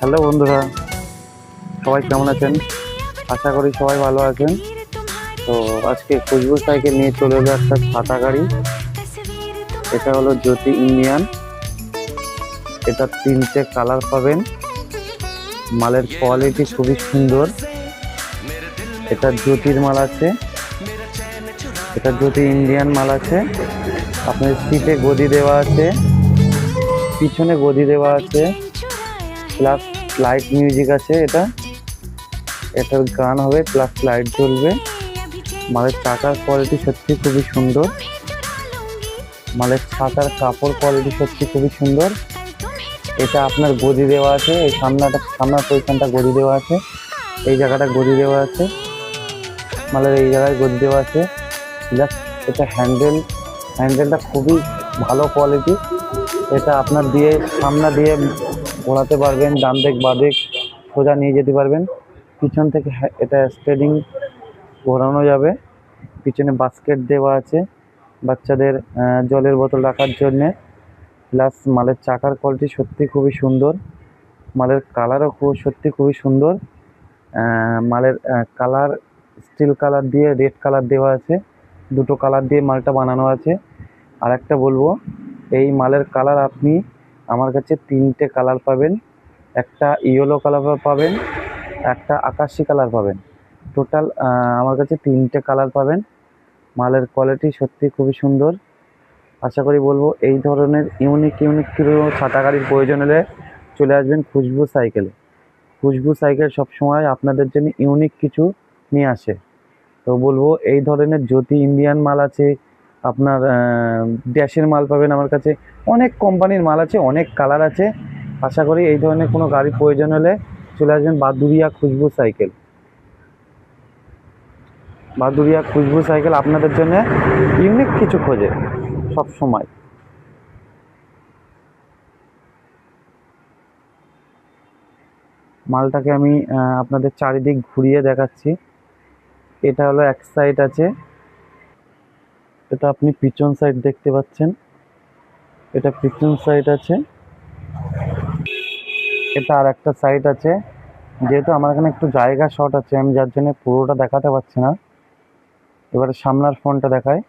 Hello বন্ধুরা, সবাই কেমন আছেন? আশা করি সবাই ভালো আছেন। তো আজকে খুশবু সাইকেল নিয়ে চলে এলো একটা ছাতা গাড়ি। এটা হলো জ্যোতি ইন্ডিয়ান। এটা 3টে কালার পাবেন। মালের কোয়ালিটি খুবই সুন্দর। এটা জ্যোতির মাল আছে, এটা জ্যোতি ইন্ডিয়ান মাল আছে। আপনার সিটে গদি দেওয়া আছে, পিছনে গদি দেওয়া আছে, প্লাস লাইট মিউজিক আছে। এটার গান হবে প্লাস লাইট জ্বলবে। মালের চাকার কোয়ালিটি সত্যি খুবই সুন্দর। মালের ছাতার কাপড় কোয়ালিটি সত্যি খুবই সুন্দর। এটা আপনার গদি দেওয়া আছে, এই সামনের পজিশনটা গদি দেওয়া আছে, এই জায়গাটা গদি দেওয়া আছে, মালের এই জায়গায় গদি দেওয়া আছে। প্লাস এটা হ্যান্ডেলটা খুবই ভালো কোয়ালিটি। এটা আপনার দিয়ে সামনে দিয়ে ঘোরাতে পারবেন, ডান দিক বাঁ দিক সোজা নিয়ে যেতে পারবেন। পিছন থেকে এটা স্টেডিং ঘোরানো যাবে। পিছনে বাস্কেট দেওয়া আছে বাচ্চাদের জলের বোতল রাখার জন্যে। প্লাস মালের চাকার কোয়ালিটি সত্যি খুবই সুন্দর। মালের কালারও সত্যি খুবই সুন্দর। মালের কালার স্টিল কালার দিয়ে রেড কালার দেওয়া আছে, দুটো কালার দিয়ে মালটা বানানো আছে। আর একটা বলবো, এই মালের কালার আপনি আমার কাছে 3টে কালার পাবেন। একটা ইয়েলো কালার পাবেন, একটা আকাশি কালার পাবেন। টোটাল আমার কাছে 3টে কালার পাবেন। মালের কোয়ালিটি সত্যি খুবই সুন্দর। আশা করি বলবো, এই ধরনের ইউনিক কিছু ছাতা গাড়ির প্রয়োজন হলে চলে আসবেন খুশবু সাইকেলে। খুশবু সাইকেল সবসময় আপনাদের জন্য ইউনিক কিছু নিয়ে আসে। তো বলবো, এই ধরনের জ্যোতি ইন্ডিয়ান মাল আছে, আপনার ড্যাশের মাল পাবেন আমার কাছে। অনেক কোম্পানির মাল আছে, অনেক কালার আছে। আশা করি এই ধরনের কোনো গাড়ির প্রয়োজন হলে চলে আসবেন বাদুড়িয়া খুশবু সাইকেল। বাদুড়িয়া খুশবু সাইকেল আপনাদের জন্য ইউনিক কিছু খোঁজে সব সময়। মালটাকে আমি আপনাদের চারিদিক ঘুরিয়ে দেখাচ্ছি। এটা হলো এক সাইড আছে, এটা আপনি পিছন সাইড দেখতে পাচ্ছেন, এটা পিছন সাইড আছে। এটা আর একটা সাইড আছে। যেহেতু আমার এখানে একটু জায়গা শর্ট আছে, আমি যার জন্য পুরোটা দেখাতে পারছি না। এবারে সামনের ফোনটা দেখায়।